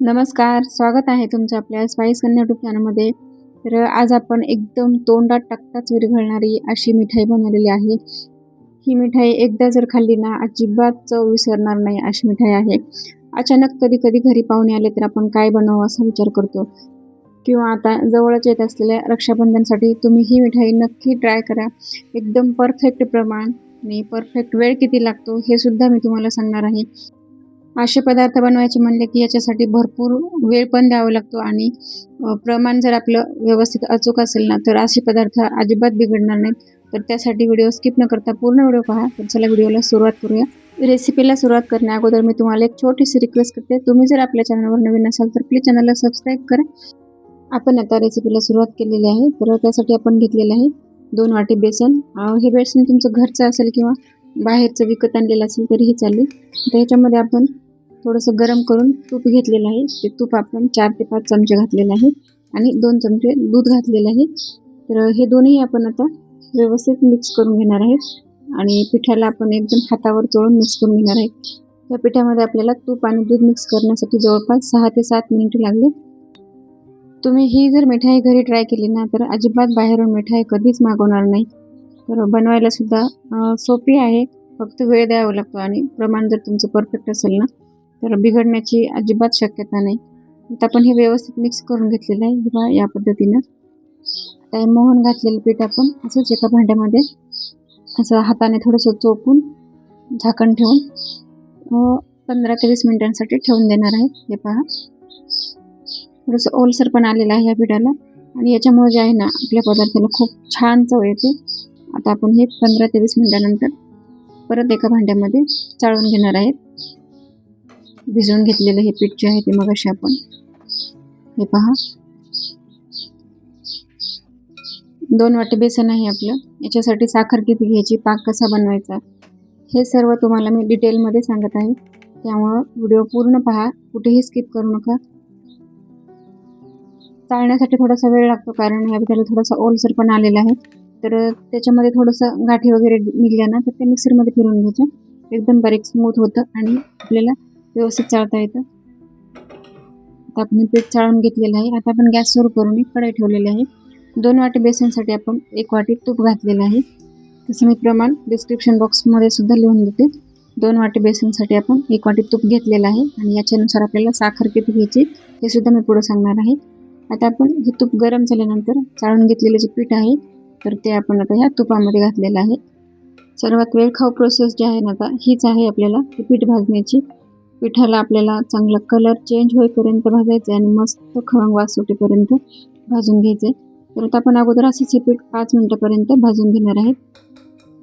नमस्कार, स्वागत आहे तुमचं आपल्या स्पाइस कन्या यूट्यूब चॅनलमध्ये. तर आज आपण एकदम तोंडात टाकताच विरघळणारी अशी मिठाई बनवलेली आहे. ही मिठाई एकदा जर खाल्ली ना अजिबात चव विसरणार नाही अशी मिठाई आहे. अचानक कधी कधी घरी पाहुणे आले तर आपण काय बनवावं असा विचार करतो, किंवा आता जवळच येत असलेल्या रक्षाबंधनसाठी तुम्ही ही मिठाई नक्की ट्राय करा. एकदम परफेक्ट प्रमाण आणि परफेक्ट वेळ किती लागतो हे सुद्धा मी तुम्हाला सांगणार आहे. असे पदार्थ बनवायचे म्हणले की याच्यासाठी भरपूर वेळ पण द्यावा लागतो आणि प्रमाण जर आपलं व्यवस्थित अचूक असेल ना तर असे पदार्थ अजिबात बिघडणार नाहीत. तर त्यासाठी व्हिडिओ स्किप न करता पूर्ण व्हिडिओ पहा. तर चला व्हिडिओला सुरुवात करूया. रेसिपीला सुरुवात करण्या अगोदर मी तुम्हाला एक छोटीशी रिक्वेस्ट करते. तुम्ही जर आपल्या चॅनलवर नवीन असाल तर प्लीज चॅनलला सबस्क्राईब करा. आपण आता रेसिपीला सुरुवात केलेली आहे. तर त्यासाठी आपण घेतलेलं आहे 2 वाटी बेसन. हे बेसन तुमचं घरचं असेल किंवा बाहेरचं विकत आणलेलं असेल तरीही चालेल. तर ह्याच्यामध्ये आपण थोडंसं गरम करून तूप घेतलेलं आहे. ते तूप आपण 4 ते 5 चमचे घातलेलं आहे आणि 2 चमचे दूध घातलेलं आहे. तर हे दोन्ही आपण आता व्यवस्थित मिक्स करून घेणार आहेत आणि पिठाला आपण एकदम हातावर चोळून मिक्स करून घेणार आहे. त्या पिठामध्ये आपल्याला तूप आणि दूध मिक्स करण्यासाठी जवळपास 6 ते 7 मिनिटे लागले. तुम्ही ही जर मिठाई घरी ट्राय केली ना तर अजिबात बाहेरून मिठाई कधीच मागवणार नाही. तर बनवायला सुद्धा सोपी आहे. फक्त वेळ द्यावा लागतो आणि प्रमाण जर तुमचं परफेक्ट असेल ना तर बिघडण्याची अजिबात शक्यता नाही. आता आपण हे व्यवस्थित मिक्स करून घेतलेलं आहे किंवा या पद्धतीनं. आता मोहन घातलेलं पीठ आपण असंच एका भांड्यामध्ये असं हाताने थोडंसं चोपून झाकण ठेवून 15 ते 20 मिनिटांसाठी ठेवून देणार आहे. हे पहा, थोडंसं ओलसर पण आलेलं आहे या पिठाला आणि याच्यामुळे जे आहे ना आपल्या पदार्थाला खूप छान चव येते. आता आपण हे 15 ते 20 मिनिटानंतर परत एका भांड्यामध्ये चाळून घेणार आहेत. भिजवून घेतलेलं हे पीठ जे आहे ते मगाशी आपण हे पहा 2 वाटी बेसन आहे आपलं. याच्यासाठी साखर किती घ्यायची, पाक कसा बनवायचा हे सर्व तुम्हाला मी डिटेलमध्ये सांगत आहे. त्यामुळं व्हिडिओ पूर्ण पहा, कुठेही स्किप करू नका. चाळण्यासाठी थोडासा वेळ लागतो कारण या पिठाला थोडासा ओलसर पण आलेला आहे. तर त्याच्यामध्ये थोडंसं गाठी वगैरे निघल्या ना तर ते मिक्सरमध्ये फिरवून घ्यायचं. एकदम बारीक स्मूथ होतं आणि आपल्याला व्यवस्थित चाळता येतं. आता आपण पीठ चाळून घेतलेलं आहे. आता आपण गॅस सुरू करून एक कढई ठेवलेली आहे. 2 वाटी बेसनसाठी आपण 1 वाटी तूप घातलेलं आहे. तसं मी प्रमाण डिस्क्रिप्शन बॉक्समध्ये सुद्धा लिहून देते. 2 वाटी बेसनसाठी आपण 1 वाटी तूप घेतलेलं आहे आणि याच्यानुसार आपल्याला साखर किती घ्यायची हे सुद्धा मी पुढे सांगणार आहे. आता आपण हे तूप गरम झाल्यानंतर चाळून घेतलेलं जे पीठ आहे तर ते आपण आता ह्या तुपामध्ये घातलेलं आहे. सर्वात वेळखाऊ प्रोसेस जी आहे ना आता हीच आहे आपल्याला ती पीठ भाजण्याची. पिठाला आपल्याला चांगला कलर चेंज होईपर्यंत भाजायचं आणि मस्त खमंग वास सुटेपर्यंत भाजून घ्यायचे. तर आता आपण अगोदर असंच हे पीठ 5 मिनिटापर्यंत भाजून घेणार आहे.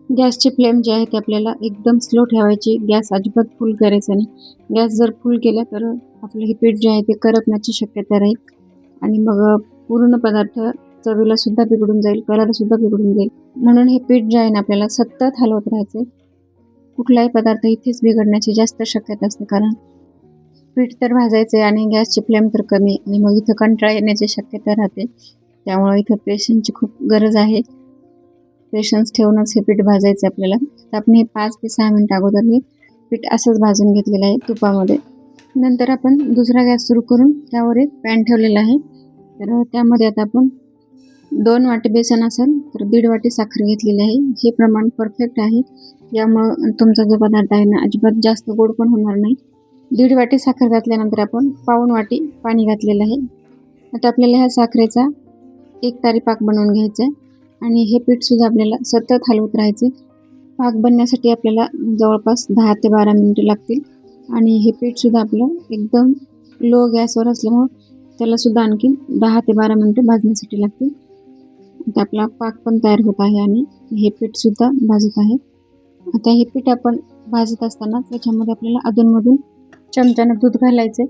गॅसची फ्लेम जी आहे ती आपल्याला एकदम स्लो ठेवायची. गॅस अजिबात फुल करायचा नाही. गॅस जर फुल केला तर आपलं हे पीठ जे आहे ते करपण्याची शक्यता राहील आणि मग पूर्ण पदार्थ चवीला सुद्धा बिघडून जाईल, कलर सुद्धा बिघडून जाईल. म्हणून हे पीठ जे आहे ना आपल्याला सतत हलवत राहायचं. कुठलाही पदार्थ इथेच बिघडण्याची जास्त शक्यता असते कारण पीठ तर भाजायचे आणि गॅसची फ्लेम तर कमी आणि मग इथं कंटाळा येण्याची शक्यता राहते. त्यामुळे इथं पेशन्सची खूप गरज आहे. पेशन्स ठेवूनच हे पीठ भाजायचं आपल्याला. तर आपण हे 5 ते 6 मिनिट अगोदर हे पीठ असंच भाजून घेतलेलं आहे तुपामध्ये. नंतर आपण दुसरा गॅस सुरू करून त्यावर एक पॅन ठेवलेला आहे. तर त्यामध्ये आता आपण 2 वाटी बेसन असेल तर 1.5 वाटी साखर घेतलेली आहे. हे प्रमाण परफेक्ट आहे. यामुळं तुमचा जो पदार्थ आहे ना अजिबात जास्त गोड पण होणार नाही. 1.5 वाटी साखर घातल्यानंतर आपण 1/4 वाटी पाणी घातलेलं आहे. आता आपल्याला ह्या साखरेचा एकतारी पाक बनवून घ्यायचा आहे आणि हे पीठसुद्धा आपल्याला सतत हलवत राहायचे. पाक बनण्यासाठी आपल्याला जवळपास 10 ते 12 मिनिटे लागतील आणि हे पीठसुद्धा आपलं एकदम लो गॅसवर असल्यामुळं त्यालासुद्धा आणखी 10 ते 12 मिनिटे भाजण्यासाठी लागतील. आता आपला पाक पण तयार होत आहे आणि हे पीठसुद्धा भाजत आहे. आता हे पीठ आपण भाजत असताना त्याच्यामध्ये आपल्याला अधूनमधून चमच्यानं दूध घालायचं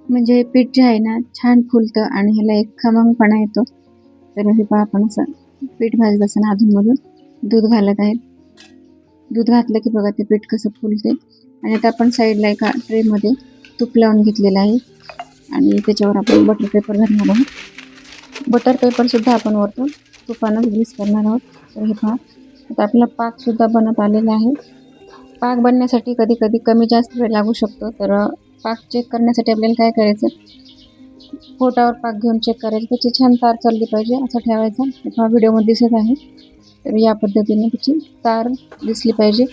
म्हणजे हे पीठ जे आहे ना छान फुलतं आणि ह्याला एक खमंगपणा येतो. तर हे पहा आपण असं पीठ भाजत असताना अधूनमधून दूध घालत आहेत. दूध घातलं की बघा ते पीठ कसं फुलते. आणि आता आपण साईडला एका ट्रेमध्ये तूप लावून घेतलेलं आहे आणि त्याच्यावर आपण बटर पेपर घालणार आहोत. बटर पेपरसुद्धा आपण वरतून तुपानंच ग्रीस करणार आहोत. तर हे पहा आता आपला पाकसुद्धा बनत आलेला आहे. पाक बनण्यासाठी कधी कधी कमी जास्त वेळ लागू शकतो. तर पाक चेक करण्यासाठी आपल्याला काय करायचं, पोटावर पाक घेऊन चेक करायचं. त्याची छान तार चालली पाहिजे असं ठेवायचं. हा व्हिडिओमध्ये दिसत आहे. तर या पद्धतीने त्याची तार दिसली पाहिजे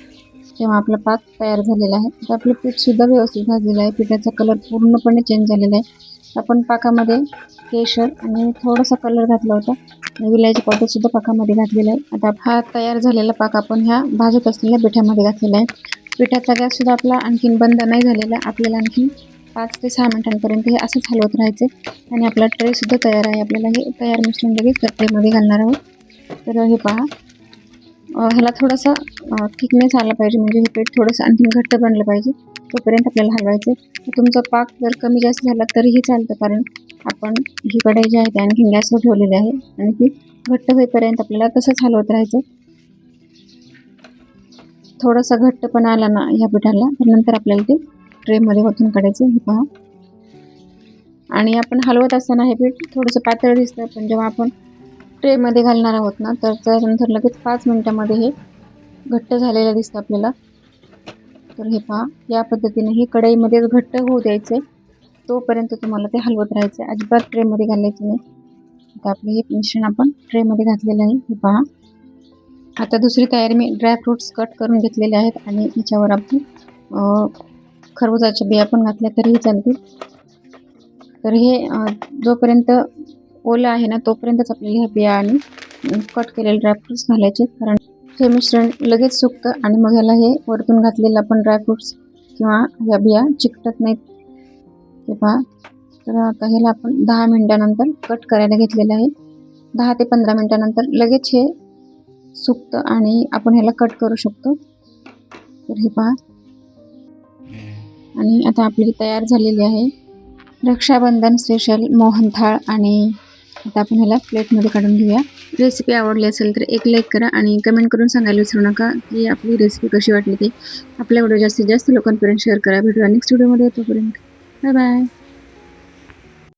तेव्हा आपला पाक तयार झालेला आहे. तर आपलं पीठसुद्धा व्यवस्थित भाजलेलं आहे. पिठाचा कलर पूर्णपणे चेंज झालेला आहे. आपण पाकामध्ये केशर आणि थोडासा कलर घातला होता. विलायची पावडरसुद्धा पाकामध्ये घातलेला आहे. आता हा तयार झालेला पाक आपण ह्या भाजत असलेल्या पिठामध्ये घातलेला आहे. पिठाचा गॅससुद्धा आपला आणखीन बंद नाही झालेला. आपल्याला आणखीन 5 ते 6 मिनिटांपर्यंत हे असंच हलवत राहायचं आणि आपला ट्रेसुद्धा तयार आहे. आपल्याला हे तयार मिश्रण लगेच त्या ट्रेमध्ये घालणार आहोत. तर हे पहा, ह्याला थोडंसं थिकनेस आला पाहिजे, म्हणजे हे पीठ थोडंसं आणखीन घट्ट बनलं पाहिजे. तोपर्यंत आपल्याला हलवायचं आहे. तुमचा पाक जर कमी जास्त झाला तरीही चालतं, कारण आपण ही कढई जी आहे ती आणखीन गॅसवर ठेवलेली आहे आणि ती घट्ट होईपर्यंत आपल्याला तसंच हलवत राहायचं. थोडासा घट्टपणा आला ना ह्या पिठाला, तर नंतर आपल्याला ते ट्रेमध्ये ओतून काढायचं. हे पहा, आणि आपण हलवत असताना हे पीठ थोडंसं पातळ दिसतं, पण जेव्हा आपण ट्रेमध्ये घालणार आहोत ना, तर त्यानंतर लगेच 5 मिनिटांमध्ये हे घट्ट झालेलं दिसतं आपल्याला. तर हे पहा, या पद्धतीने हे कढईमध्येच घट्ट होऊ द्यायचे. तोपर्यंत तुम्हाला ते हलवत राहायचे, अजिबात ट्रेमध्ये घालायचं नाही. आता आपलं हे मिश्रण आपण ट्रेमध्ये घातलेलं आहे. हे पहा, आता दुसरी तयारी मी ड्रायफ्रूट्स कट करून घेतलेले आहेत आणि याच्यावर आपण खरबुजाच्या बिया पण घातल्या तरीही चालतील. तर हे जोपर्यंत ओलं आहे ना तोपर्यंतच आपल्याला ह्या बिया आणि कट केलेले ड्रायफ्रूट्स घालायचे, कारण हे मिश्रण लगेच सुकतं आणि मग ह्याला हे वरतून घातलेलं आपण ड्रायफ्रूट्स किंवा ह्या बिया चिकटत नाहीत. हे पहा, तर आता ह्याला आपण 10 मिनिटानंतर कट करायला घेतलेलं आहे. 10 ते 15 मिनिटानंतर लगेच हे सुकतं आणि आपण ह्याला कट करू शकतो. तर हे पहा, आणि आता आपली तयार झालेली आहे रक्षाबंधन स्पेशल मोहनथाळ. आणि आता आपण ह्याला प्लेटमध्ये काढून घेऊया. रेसिपी आवडली असेल तर एक लाईक करा आणि कमेंट करून सांगायला विसरू नका की आपली रेसिपी कशी वाटली ते. आपल्या व्हिडिओ जास्तीत जास्त लोकांपर्यंत शेअर करा. भेटूया नेक्स्ट व्हिडिओमध्ये. तोपर्यंत बाय बाय.